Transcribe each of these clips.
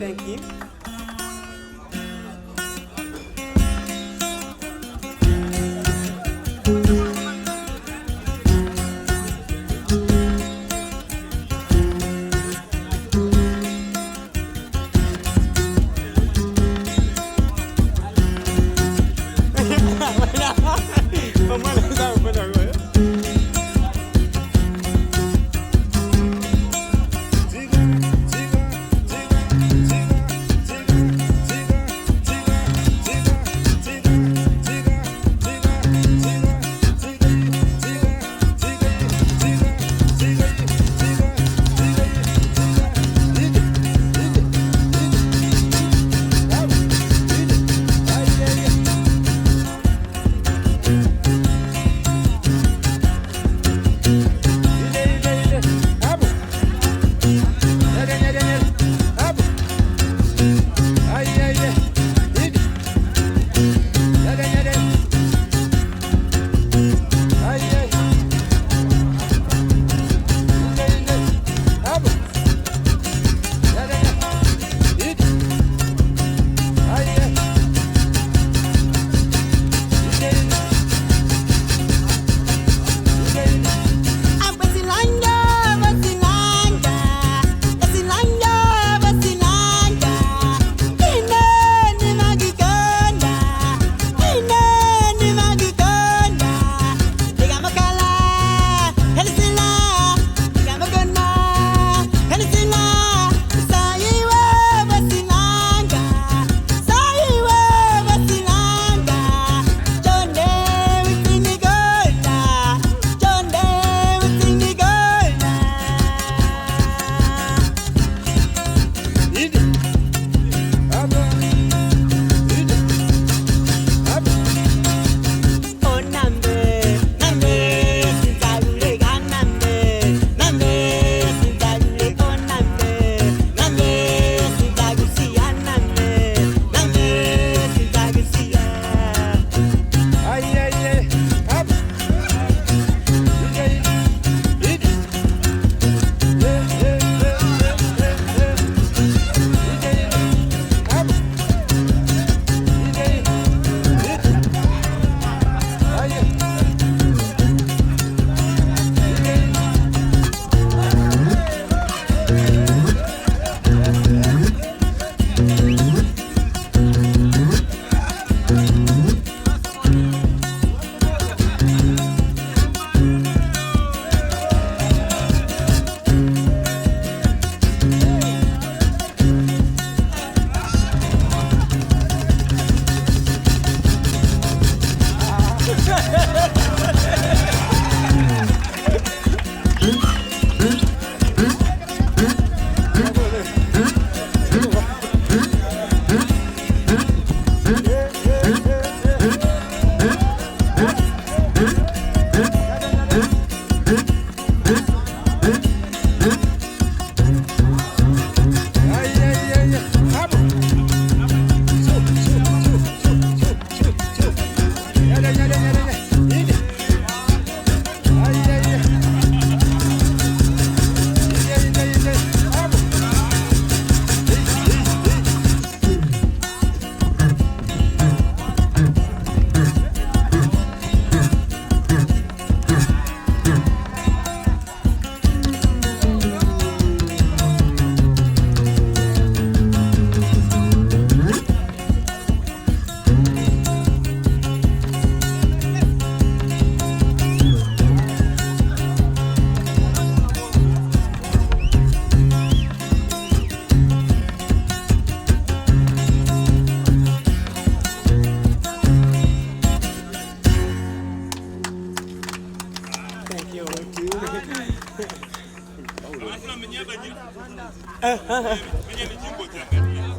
Thank you.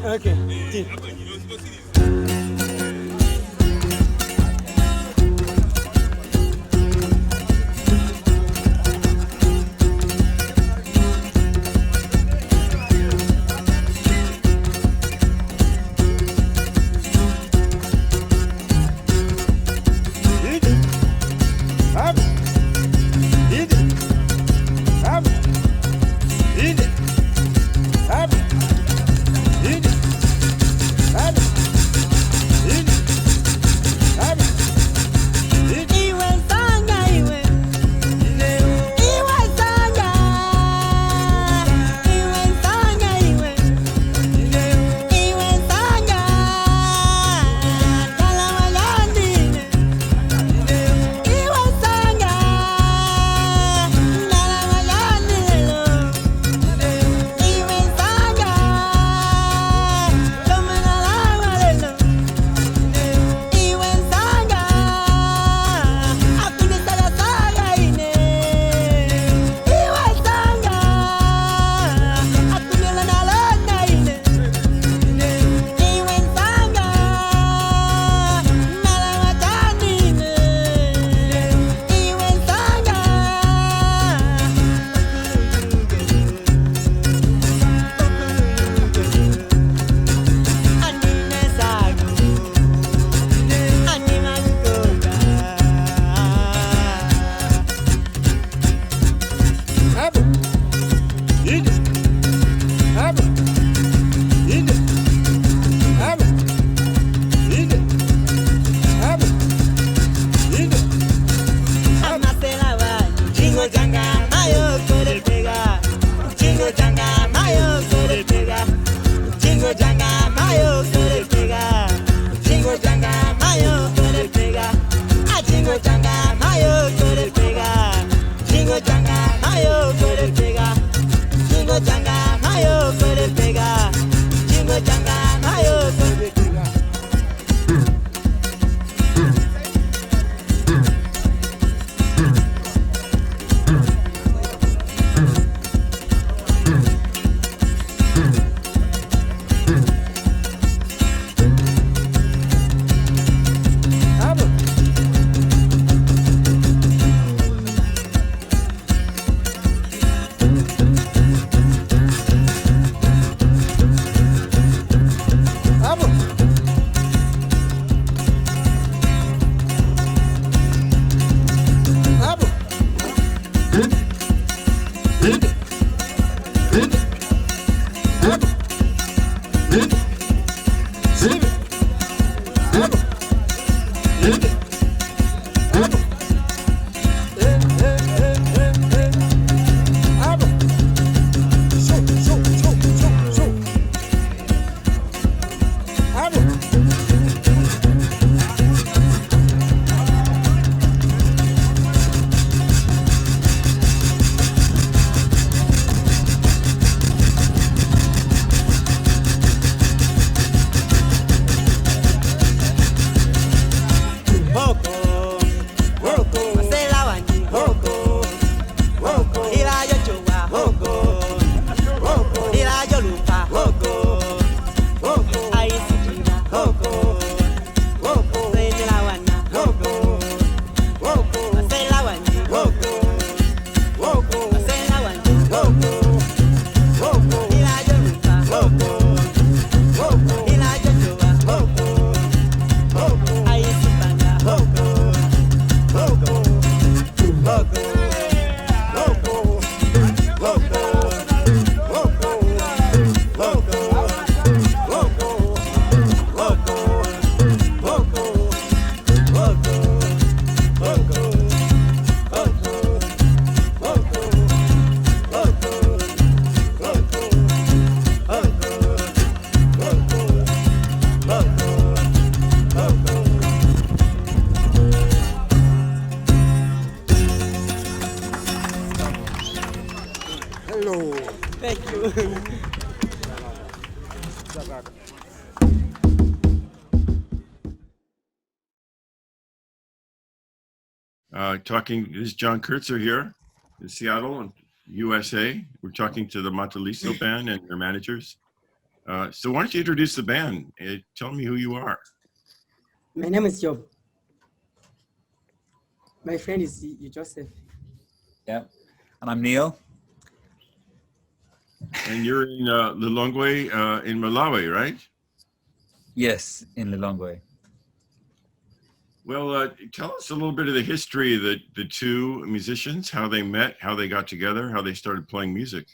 Okay. Up. mayo quiere pegar. Chingo changa, mayo quiere pegar. A chingo changa, mayo quiere pegar. Chingo changa, mayo quiere pegar. Chingo changa, mayo quiere pegar. Chingo changa, mayo quiere pegar. This is Jon Kertzer here in Seattle, USA. We're talking to the Madalitso Band and their managers. So why don't you introduce the band? Tell me who you are. My name is Job. My friend is Joseph. Yeah, and I'm Neil. And you're in Lilongwe in Malawi, right? Yes, in Lilongwe. Well, tell us a little bit of the history of the two musicians, how they met, how they got together, how they started playing music.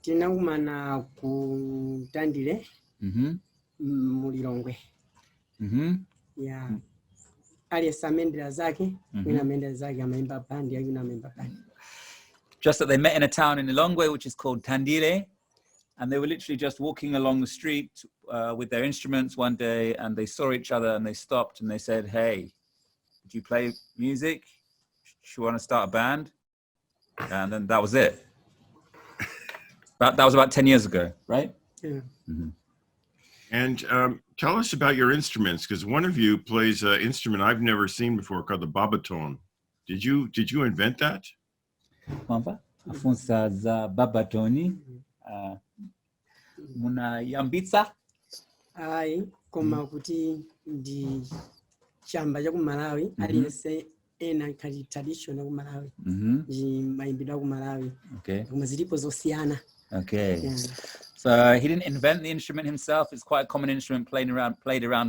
Tinakumana ku Tandile mu Lilongwe. Yeah. Alias amendera zake, mina amendera zake amaimba bandi, yuna amaimba bandi. Just that they met in a town in Lilongwe, which is called Tandile. And they were literally just walking along the street with their instruments one day, and they saw each other and they stopped and they said, "Hey, do you play music? Do you want to start a band?" And then that was it. That was about 10 years ago, right? Yeah. And tell us about your instruments, because one of you plays an instrument I've never seen before called the babaton. Did you invent that? Mamba, afunza za babatoni. Muna yambitsa? Ai, koma kuti ndi chamba cha ku Malawi, aliyense ena kali traditional ku Malawi. Ndi maimbidwa ku Malawi. Okay. Koma zilipo zosiyana. Okay. Yeah. So he didn't invent the instrument himself. It's quite a common instrument played around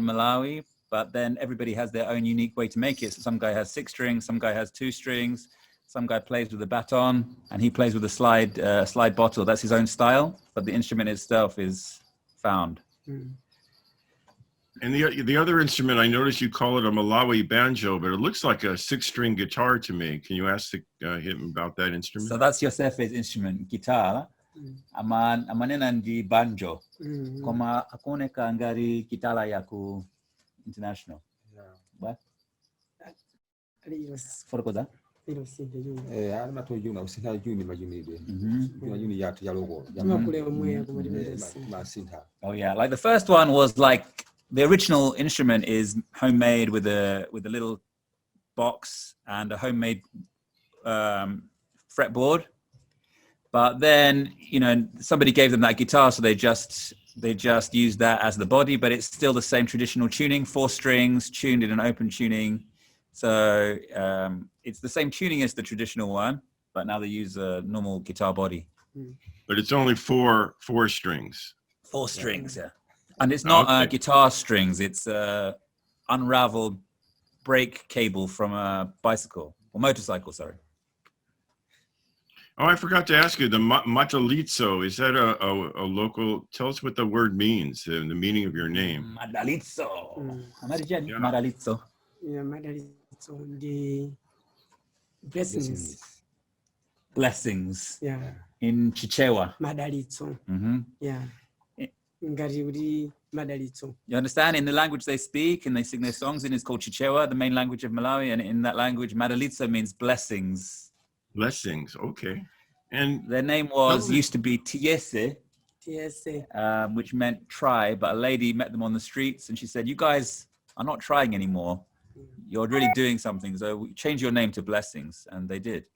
Malawi, but then everybody has their own unique way to make it. So some guy has 6 strings, some guy has 2 strings, some guy plays with a baton, and he plays with a slide bottle. That's his own style, but the instrument itself is found. And the other instrument, I noticed you call it a Malawi banjo, but it looks like a 6-string guitar to me. Can you ask him about that instrument? So that's Yosef's instrument, guitar. amanena ndi banjo. Koma akoneka ngari kitala yaku international. What? For koza? I'm not you know, since I do my unit. Oh yeah, like the first one was like the original instrument is homemade with a little box and a homemade fretboard. But then, you know, somebody gave them that guitar, so they just used that as the body, but it's still the same traditional tuning, 4 strings tuned in an open tuning. So it's the same tuning as the traditional one, but now they use a normal guitar body. But it's only four strings. 4 strings, yeah. And it's not guitar strings, it's unraveled brake cable from a bicycle or motorcycle, sorry. Oh, I forgot to ask you, the Madalitso, is that a local, tell us what the word means, the meaning of your name. Madalitso. Yeah. Madalitso. Yeah, Madalitso, the blessings. Blessings. Yeah. In Chichewa. Madalitso. Yeah. Ngari Madalitso. You understand? In the language they speak and they sing their songs in, it's called Chichewa, the main language of Malawi. And in that language, Madalitso means blessings. Blessings, okay. And their name used to be Tiese, which meant try, but a lady met them on the streets and she said, you guys are not trying anymore. You're really doing something. So change your name to Blessings. And they did.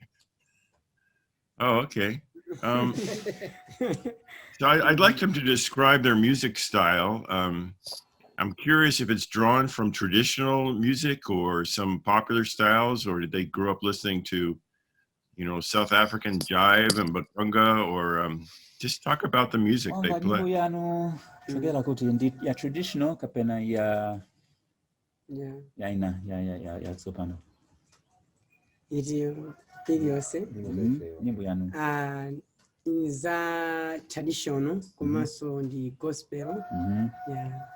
Oh, okay. So I'd like them to describe their music style. I'm curious if it's drawn from traditional music or some popular styles, or did they grow up listening to, you know, South African jive and batunga, or just talk about the music they play. Traditional kapena ya tsopano. Nyimbo yanu. Za traditional komanso ndi gospel.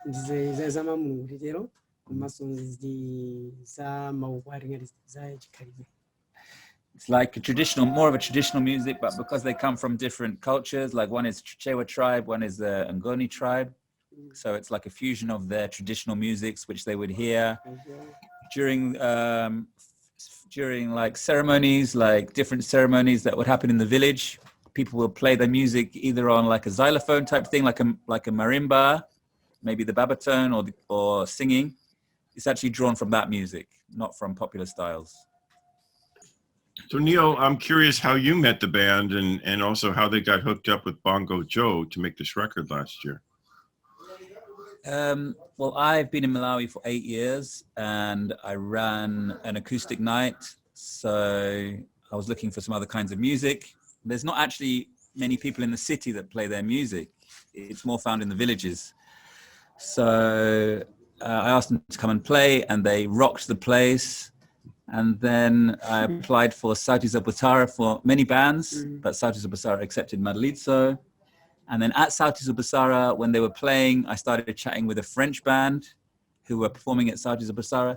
Ndize za mamuli lero komanso ndi za maukwari ngati za chikhalidwe. It's like more of a traditional music, but because they come from different cultures, like one is Chichewa tribe, one is the Ngoni tribe. So it's like a fusion of their traditional musics, which they would hear during like ceremonies, like different ceremonies that would happen in the village. People will play their music either on like a xylophone type thing, like a marimba, maybe the babatone or singing. It's actually drawn from that music, not from popular styles. So Neil, I'm curious how you met the band and also how they got hooked up with Bongo Joe to make this record last year. Well, I've been in Malawi for 8 years and I ran an acoustic night. So I was looking for some other kinds of music. There's not actually many people in the city that play their music. It's more found in the villages. So I asked them to come and play and they rocked the place. And then I applied for Sauti za Busara for many bands, but Sauti za Busara accepted Madalitso. And then at Sauti za Busara, when they were playing, I started chatting with a French band who were performing at Sauti za Busara.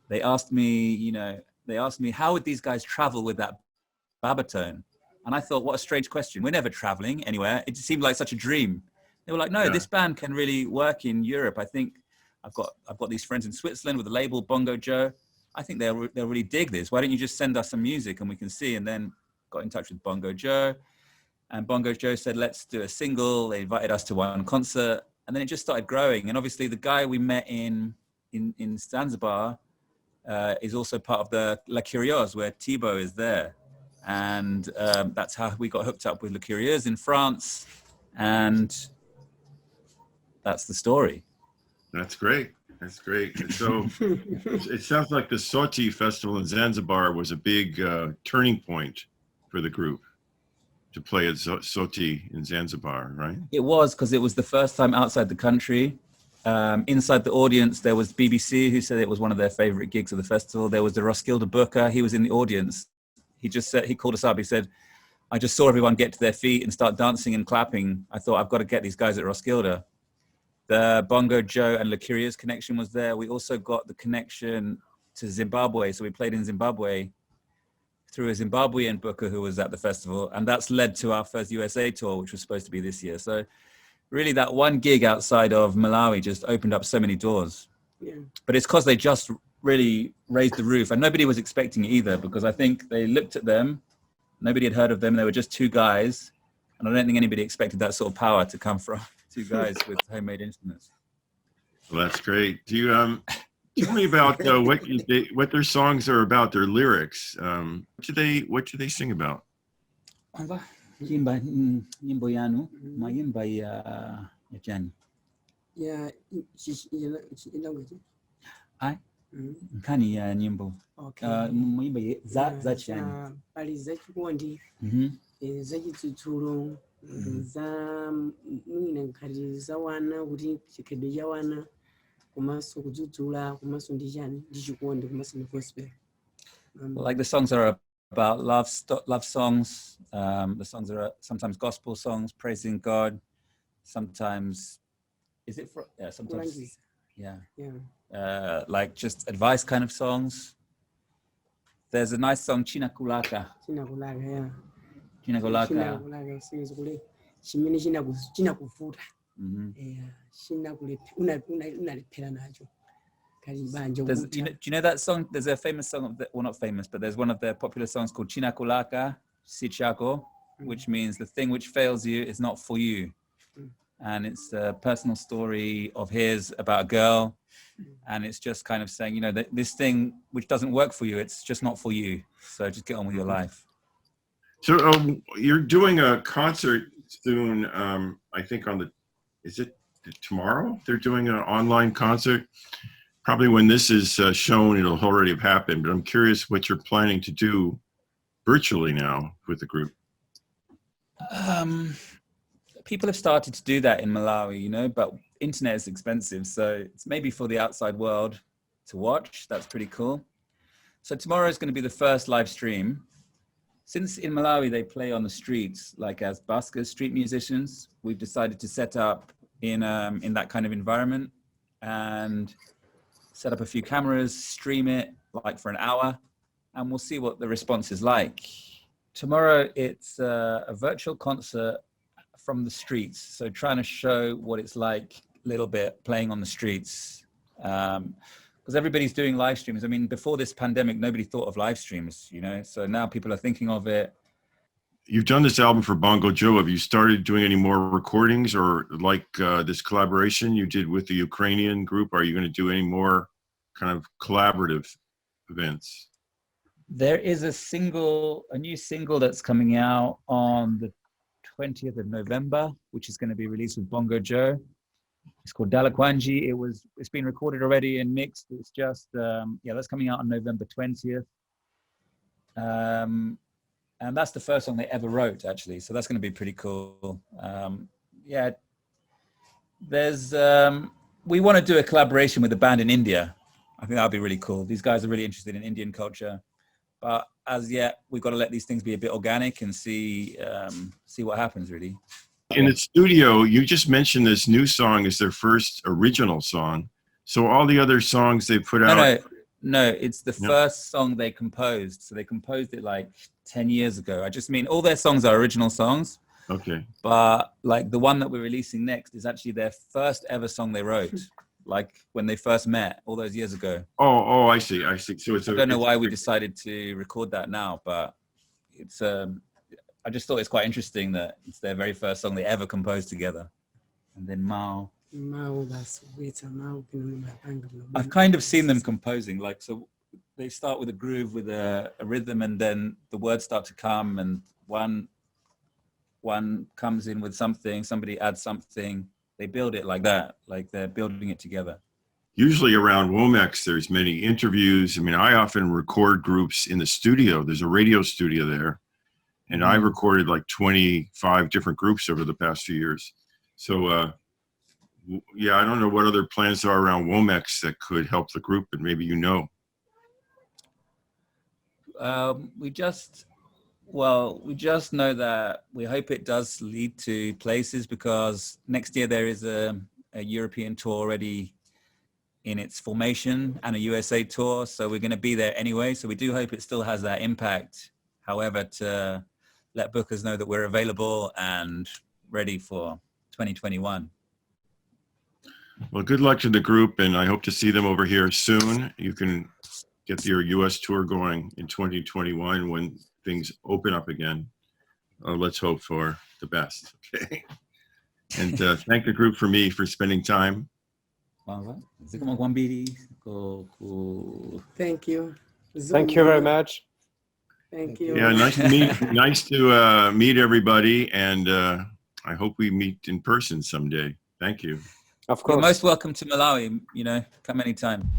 They asked me, how would these guys travel with that babatone? And I thought, what a strange question. We're never traveling anywhere. It seemed like such a dream. They were like, no, this band can really work in Europe. I think I've got these friends in Switzerland with the label Bongo Joe. I think they'll really dig this. Why don't you just send us some music and we can see? And then got in touch with Bongo Joe. And Bongo Joe said, let's do a single. They invited us to one concert. And then it just started growing. And obviously the guy we met in Zanzibar is also part of the La Curieuse, where Thibaut is there. And that's how we got hooked up with La Curieuse in France. And that's the story. That's great. That's great. So it sounds like the Soti Festival in Zanzibar was a big turning point for the group to play at Soti in Zanzibar, right? It was, because it was the first time outside the country. Inside the audience, there was BBC, who said it was one of their favorite gigs of the festival. There was the Roskilde Booker. He was in the audience. He called us up. He said, I just saw everyone get to their feet and start dancing and clapping. I thought, I've got to get these guys at Roskilde. The Bongo Joe and La Curieuse connection was there. We also got the connection to Zimbabwe. So we played in Zimbabwe through a Zimbabwean booker who was at the festival, and that's led to our first USA tour, which was supposed to be this year. So really that one gig outside of Malawi just opened up so many doors. Yeah. But it's because they just really raised the roof, and nobody was expecting it either, because I think they looked at them, nobody had heard of them, they were just two guys, and I don't think anybody expected that sort of power to come from two guys with homemade instruments. Well, that's great. Do you tell me about what their songs are about, their lyrics? What do they sing about? Nyimbo yanu mayimba ya jani. Yeah, language. Nkani ya nyimbo. Okay. Mayimba za chani. Pali za chikondi, za chitsutsulo, za mwina nkati za wana kuti chikhalidwe cha wana, komanso kudzudzula, komanso ndi chani, ndi chikondi, komanso ndi gospel. Like the songs are about love songs. The songs are sometimes gospel songs, praising God. Sometimes, sometimes, yeah. Like just advice kind of songs. There's a nice song, China Kulaka. China kulaka, yeah. China Kulaka. China kulaka, sings kule. Chimene china kuvuta. Yeah, china kule. Unalephera nacho. Banjo. Do you know that song? There's a famous song well, not famous, but there's one of their popular songs called China Kulaka Sichako, which means the thing which fails you is not for you. And it's a personal story of his about a girl, and it's just kind of saying, that this thing which doesn't work for you, it's just not for you. So just get on with your life. So you're doing a concert soon. I think is it tomorrow? They're doing an online concert. Probably when this is shown, it'll already have happened. But I'm curious what you're planning to do virtually now with the group. People have started to do that in Malawi, but internet is expensive. So it's maybe for the outside world to watch. That's pretty cool. So tomorrow is going to be the first live stream. Since in Malawi, they play on the streets, like as buskers, street musicians, we've decided to set up in that kind of environment and set up a few cameras, stream it like for an hour, and we'll see what the response is like. Tomorrow, it's a virtual concert from the streets. So trying to show what it's like a little bit playing on the streets. Because everybody's doing live streams. I mean, before this pandemic, nobody thought of live streams, so now people are thinking of it. You've done this album for Bongo Joe. Have you started doing any more recordings or like this collaboration you did with the Ukrainian group? Are you going to do any more kind of collaborative events? There is a new single that's coming out on the 20th of November, which is going to be released with Bongo Joe. It's called Dalakwanji. It's been recorded already and mixed. It's just, that's coming out on November 20th. And that's the first song they ever wrote, actually. So that's going to be pretty cool. We want to do a collaboration with a band in India. I think that would be really cool. These guys are really interested in Indian culture. But as yet, we've got to let these things be a bit organic and see what happens, really. In the studio, you just mentioned this new song is their first original song. So all the other songs they put out... No, it's the first song they composed. So they composed it like 10 years ago. I just mean all their songs are original songs. Okay. But like the one that we're releasing next is actually their first ever song they wrote. Like when they first met all those years ago. Oh, I see. So I don't know why we decided to record that now, but it's I just thought it's quite interesting that it's their very first song they ever composed together. And then Mao. I've kind of seen them composing, like, so they start with a groove with a rhythm, and then the words start to come, and one comes in with something, somebody adds something. They build it like that, like they're building it together. Usually around WOMEX, there's many interviews. I mean, I often record groups in the studio. There's a radio studio there. And I've recorded like 25 different groups over the past few years. So, I don't know what other plans there are around WOMEX that could help the group, but maybe We just know that we hope it does lead to places, because next year there is a European tour already in its formation and a USA tour. So we're going to be there anyway. So we do hope it still has that impact however, to let bookers know that we're available and ready for 2021. Well, good luck to the group, and I hope to see them over here soon. You can get your U.S. tour going in 2021 when things open up again. Let's hope for the best. Okay. And thank the group for me for spending time. Thank you. Thank you very much. Thank you. Yeah, nice to meet everybody, and I hope we meet in person someday. Thank you. Of course. You're most welcome to Malawi, come anytime.